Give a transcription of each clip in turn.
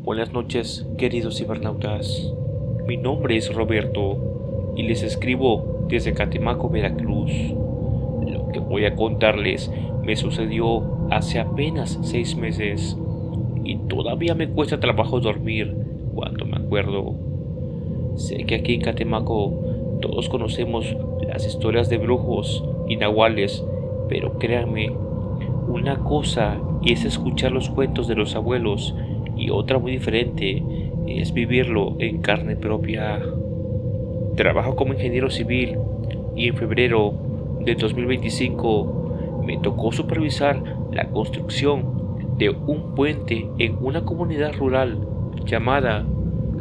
Buenas noches, queridos cibernautas. Mi nombre es Roberto y les escribo desde Catemaco, Veracruz. Lo que voy a contarles me sucedió hace apenas 6 meses y todavía me cuesta trabajo dormir cuando me acuerdo. Sé que aquí en Catemaco todos conocemos las historias de brujos y nahuales, pero créanme, una cosa es escuchar los cuentos de los abuelos y otra muy diferente es vivirlo en carne propia. Trabajo como ingeniero civil y en febrero de 2025 me tocó supervisar la construcción de un puente en una comunidad rural llamada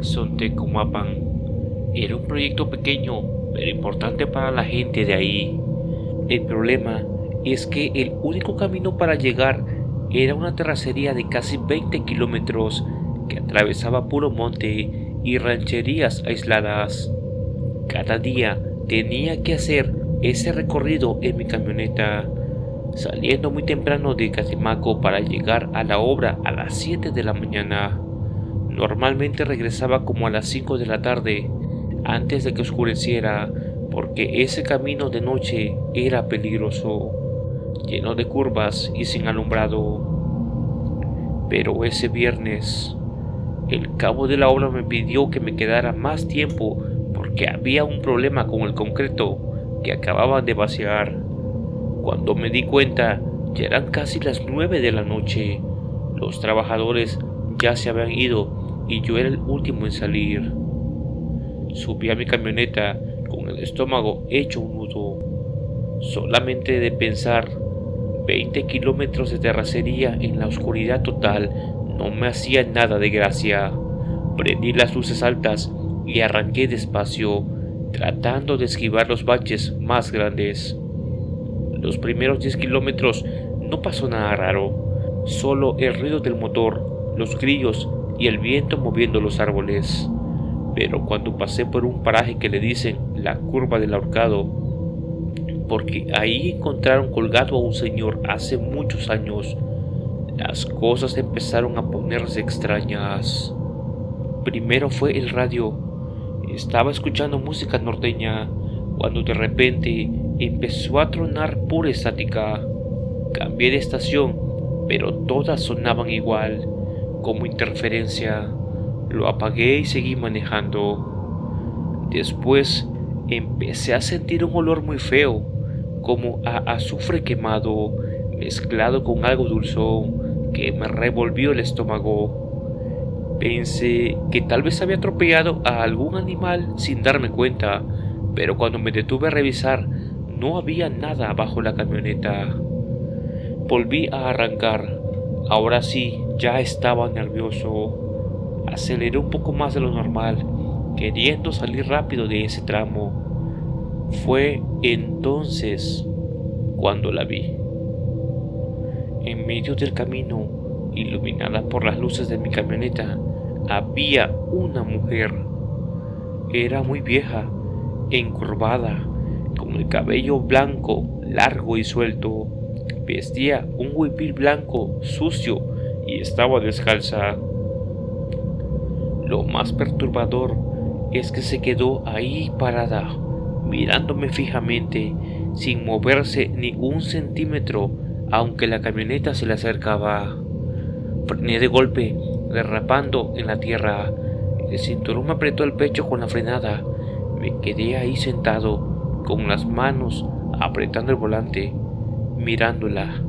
Sontecomapan. Era un proyecto pequeño pero importante para la gente de ahí. El problema es que el único camino para llegar era una terracería de casi 20 kilómetros que atravesaba puro monte y rancherías aisladas. Cada día tenía que hacer ese recorrido en mi camioneta, saliendo muy temprano de Catemaco para llegar a la obra a las 7 de la mañana. Normalmente regresaba como a las 5 de la tarde, antes de que oscureciera, porque ese camino de noche era peligroso, lleno de curvas y sin alumbrado. Pero ese viernes, el cabo de la obra me pidió que me quedara más tiempo porque había un problema con el concreto que acababan de vaciar. Cuando me di cuenta, ya eran casi las 9 de la noche. Los trabajadores ya se habían ido y yo era el último en salir. Subí a mi camioneta con el estómago hecho un nudo. Solamente de pensar 20 kilómetros de terracería en la oscuridad total no me hacía nada de gracia. Prendí las luces altas y arranqué despacio, tratando de esquivar los baches más grandes. Los primeros 10 kilómetros no pasó nada raro, solo el ruido del motor, los grillos y el viento moviendo los árboles. Pero cuando pasé por un paraje que le dicen la curva del ahorcado, porque ahí encontraron colgado a un señor hace muchos años, las cosas empezaron a ponerse extrañas. Primero fue el radio. Estaba escuchando música norteña cuando de repente empezó a tronar pura estática. Cambié de estación, pero todas sonaban igual, como interferencia. Lo apagué y seguí manejando. Después empecé a sentir un olor muy feo, como a azufre quemado, mezclado con algo dulzón que me revolvió el estómago. Pensé que tal vez había atropellado a algún animal sin darme cuenta, pero cuando me detuve a revisar, no había nada bajo la camioneta. Volví a arrancar. Ahora sí, ya estaba nervioso. Aceleré un poco más de lo normal, queriendo salir rápido de ese tramo. Fue entonces cuando la vi. En medio del camino, iluminada por las luces de mi camioneta, había una mujer. Era muy vieja, encorvada, con el cabello blanco, largo y suelto. Vestía un huipil blanco, sucio, y estaba descalza. Lo más perturbador es que se quedó ahí parada, mirándome fijamente, sin moverse ni un centímetro, aunque la camioneta se le acercaba. Frené de golpe, derrapando en la tierra. El cinturón me apretó el pecho con la frenada. Me quedé ahí sentado, con las manos apretando el volante, mirándola.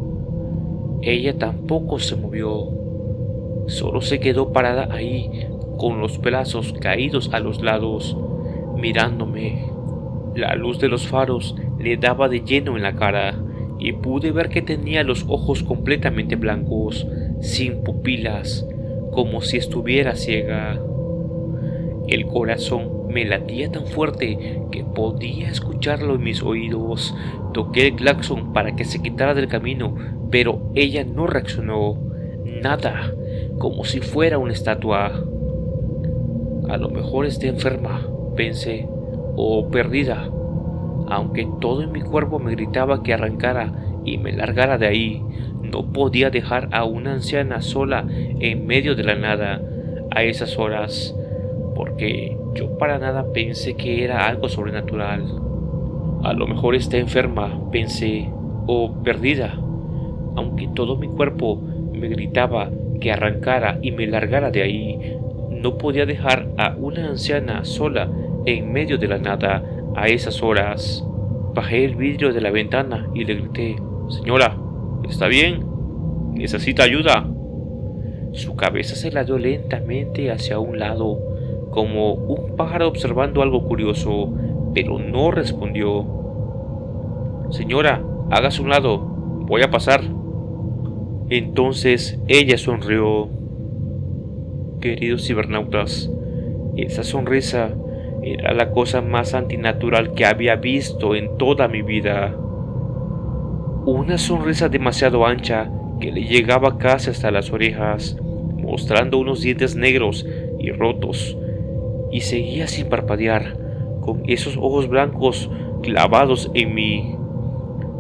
Ella tampoco se movió, solo se quedó parada ahí, con los brazos caídos a los lados, mirándome. La luz de los faros le daba de lleno en la cara y pude ver que tenía los ojos completamente blancos, sin pupilas, como si estuviera ciega. El corazón me latía tan fuerte que podía escucharlo en mis oídos. Toqué el claxon para que se quitara del camino, pero ella no reaccionó. Nada, como si fuera una estatua. A lo mejor esté enferma, pensé, o perdida, aunque todo en mi cuerpo me gritaba que arrancara y me largara de ahí. No podía dejar a una anciana sola en medio de la nada, a esas horas, porque yo para nada pensé que era algo sobrenatural. A lo mejor está enferma, pensé, o perdida, aunque todo mi cuerpo me gritaba que arrancara y me largara de ahí. No podía dejar a una anciana sola en medio de la nada a esas horas. Bajé el vidrio de la ventana y le grité: «Señora, ¿está bien? ¿Necesita ayuda?». Su cabeza se ladeó lentamente hacia un lado, como un pájaro observando algo curioso, pero no respondió. «Señora, hágase un lado, voy a pasar». Entonces ella sonrió. Queridos cibernautas, esa sonrisa era la cosa más antinatural que había visto en toda mi vida. Una sonrisa demasiado ancha que le llegaba casi hasta las orejas, mostrando unos dientes negros y rotos, y seguía sin parpadear, con esos ojos blancos clavados en mí.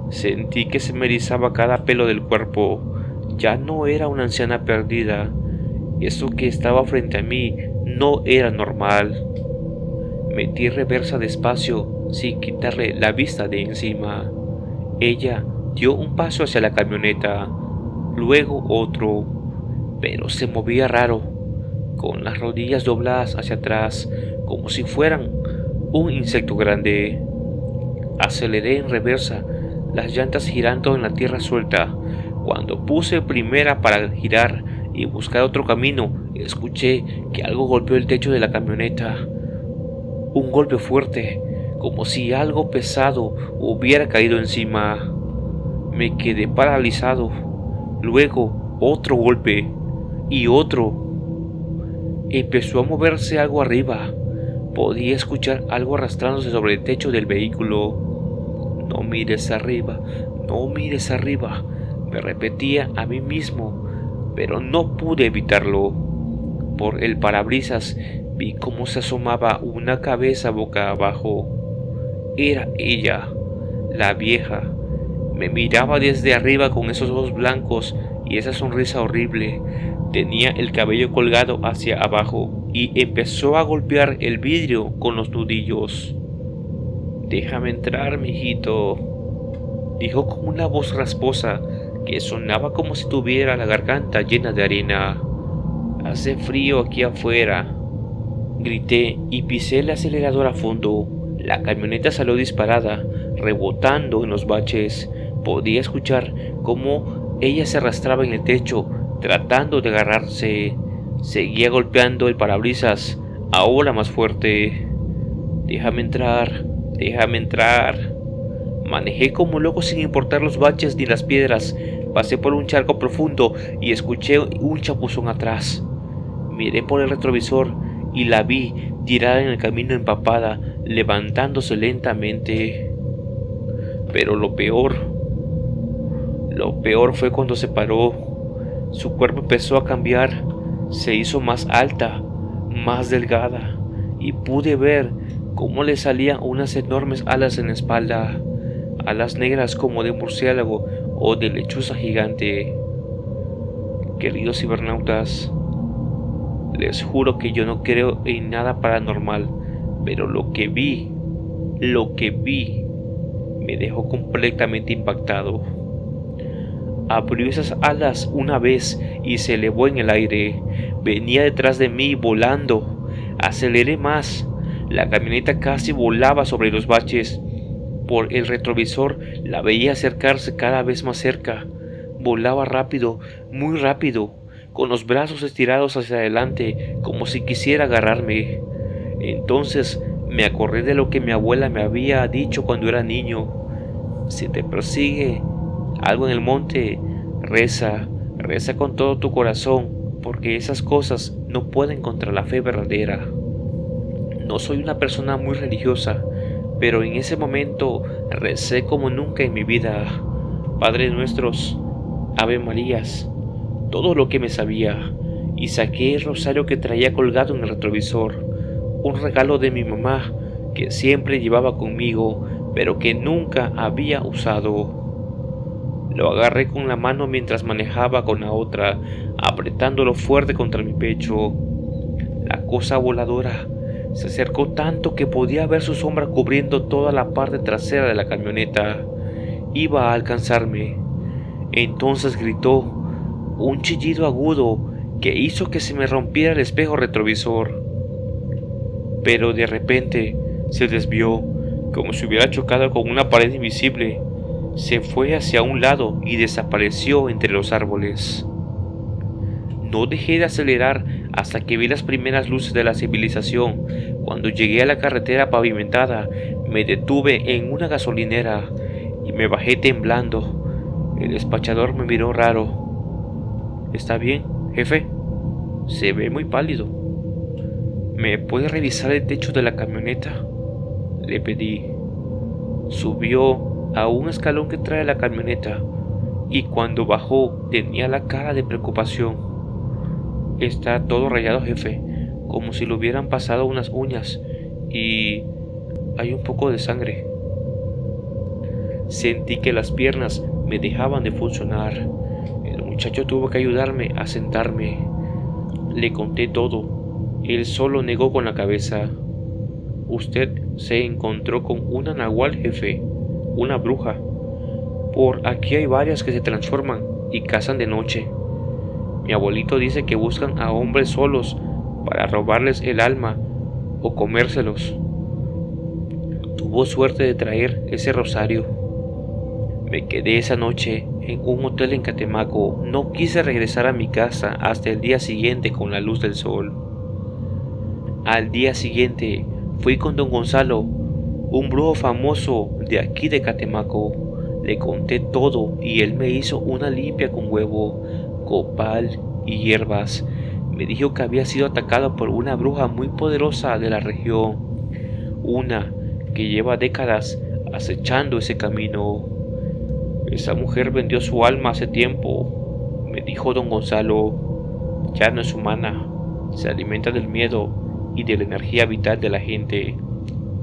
Sentí que se me erizaba cada pelo del cuerpo. Ya no era una anciana perdida. Eso que estaba frente a mí no era normal. Metí reversa despacio sin quitarle la vista de encima. Ella dio un paso hacia la camioneta, luego otro, pero se movía raro, con las rodillas dobladas hacia atrás, como si fueran un insecto grande. Aceleré en reversa, las llantas girando en la tierra suelta. Cuando puse primera para girar y buscar otro camino, escuché que algo golpeó el techo de la camioneta. Un golpe fuerte, como si algo pesado hubiera caído encima. Me quedé paralizado. Luego otro golpe y otro. Empezó a moverse algo arriba. Podía escuchar algo arrastrándose sobre el techo del vehículo. «No mires arriba, no mires arriba», me repetía a mí mismo, pero no pude evitarlo. Por el parabrisas vi cómo se asomaba una cabeza boca abajo. Era ella, la vieja. Me miraba desde arriba con esos ojos blancos y esa sonrisa horrible. Tenía el cabello colgado hacia abajo y empezó a golpear el vidrio con los nudillos. «Déjame entrar, mijito», dijo con una voz rasposa que sonaba como si tuviera la garganta llena de arena. «Hace frío aquí afuera», grité y pisé el acelerador a fondo. La camioneta salió disparada, rebotando en los baches. Podía escuchar cómo ella se arrastraba en el techo, tratando de agarrarse. Seguía golpeando el parabrisas, ahora más fuerte. «Déjame entrar, déjame entrar». Manejé como loco sin importar los baches ni las piedras. Pasé por un charco profundo y escuché un chapuzón atrás. Miré por el retrovisor y la vi tirada en el camino empapada, levantándose lentamente. Pero lo peor fue cuando se paró. Su cuerpo empezó a cambiar. Se hizo más alta, más delgada, y pude ver cómo le salían unas enormes alas en la espalda. Alas negras como de murciélago o de lechuza gigante. Queridos cibernautas, les juro que yo no creo en nada paranormal, pero lo que vi, me dejó completamente impactado. Abrió esas alas una vez y se elevó en el aire. Venía detrás de mí volando. Aceleré más. La camioneta casi volaba sobre los baches. Por el retrovisor la veía acercarse cada vez más cerca. Volaba rápido, muy rápido, con los brazos estirados hacia adelante, como si quisiera agarrarme. Entonces me acordé de lo que mi abuela me había dicho cuando era niño. Si te persigue algo en el monte, reza con todo tu corazón, porque esas cosas no pueden contra la fe verdadera. No soy una persona muy religiosa, pero en ese momento recé como nunca en mi vida. Padre nuestros, Ave Marías, todo lo que me sabía, y saqué el rosario que traía colgado en el retrovisor, un regalo de mi mamá que siempre llevaba conmigo, pero que nunca había usado. Lo agarré con la mano mientras manejaba con la otra, apretándolo fuerte contra mi pecho. La cosa voladora se acercó tanto que podía ver su sombra cubriendo toda la parte trasera de la camioneta. Iba a alcanzarme. Entonces gritó, un chillido agudo que hizo que se me rompiera el espejo retrovisor. Pero de repente se desvió, como si hubiera chocado con una pared invisible. Se fue hacia un lado y desapareció entre los árboles. No dejé de acelerar hasta que vi las primeras luces de la civilización. Cuando llegué a la carretera pavimentada, me detuve en una gasolinera y me bajé temblando. El despachador me miró raro. ¿Está bien, jefe? Se ve muy pálido. ¿Me puede revisar el techo de la camioneta?, le pedí. Subió a un escalón que trae la camioneta y cuando bajó tenía la cara de preocupación. Está todo rayado, jefe, como si le hubieran pasado unas uñas y hay un poco de sangre. Sentí que las piernas me dejaban de funcionar. El muchacho tuvo que ayudarme a sentarme. Le conté todo. Él solo negó con la cabeza. Usted se encontró con una nahual, jefe, una bruja. Por aquí hay varias que se transforman y cazan de noche. Mi abuelito dice que buscan a hombres solos para robarles el alma o comérselos. Tuvo suerte de traer ese rosario. Me quedé esa noche en un hotel en Catemaco. No quise regresar a mi casa hasta el día siguiente con la luz del sol. Al día siguiente fui con don Gonzalo, un brujo famoso de aquí de Catemaco. Le conté todo y él me hizo una limpia con huevo, copal y hierbas. Me dijo que había sido atacado por una bruja muy poderosa de la región, una que lleva décadas acechando ese camino. Esa mujer vendió su alma hace tiempo, me dijo don Gonzalo. Ya no es humana, se alimenta del miedo y de la energía vital de la gente.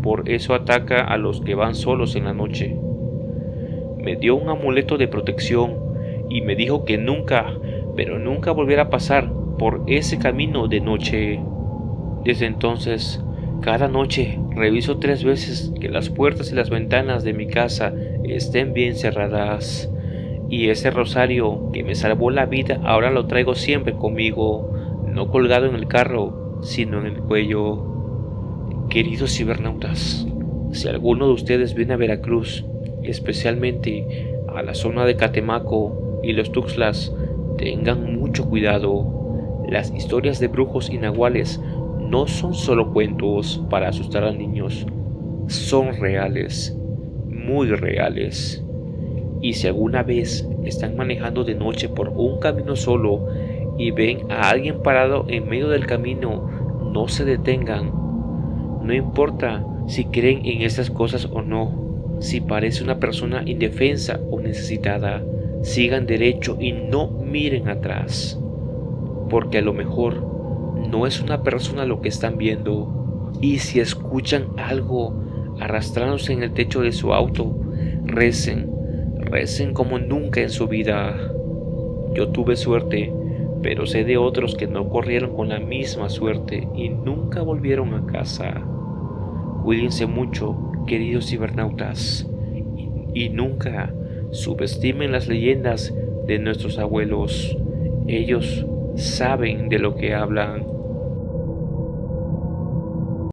Por eso ataca a los que van solos en la noche. Me dio un amuleto de protección y me dijo que nunca, pero nunca volviera a pasar por ese camino de noche. Desde entonces, cada noche reviso 3 veces que las puertas y las ventanas de mi casa estén bien cerradas. Y ese rosario que me salvó la vida ahora lo traigo siempre conmigo, no colgado en el carro, sino en el cuello. Queridos cibernautas, si alguno de ustedes viene a Veracruz, especialmente a la zona de Catemaco y los Tuxtlas, tengan mucho cuidado. Las historias de brujos y nahuales no son solo cuentos para asustar a niños, son reales, muy reales. Y si alguna vez están manejando de noche por un camino solo y ven a alguien parado en medio del camino, no se detengan. No importa si creen en estas cosas o no, si parece una persona indefensa o necesitada, sigan derecho y no miren atrás, porque a lo mejor no es una persona lo que están viendo. Y si escuchan algo arrastrándose en el techo de su auto, recen como nunca en su vida. Yo tuve suerte, pero sé de otros que no corrieron con la misma suerte y nunca volvieron a casa. Cuídense mucho, queridos cibernautas, y nunca subestimen las leyendas de nuestros abuelos. Ellos saben de lo que hablan.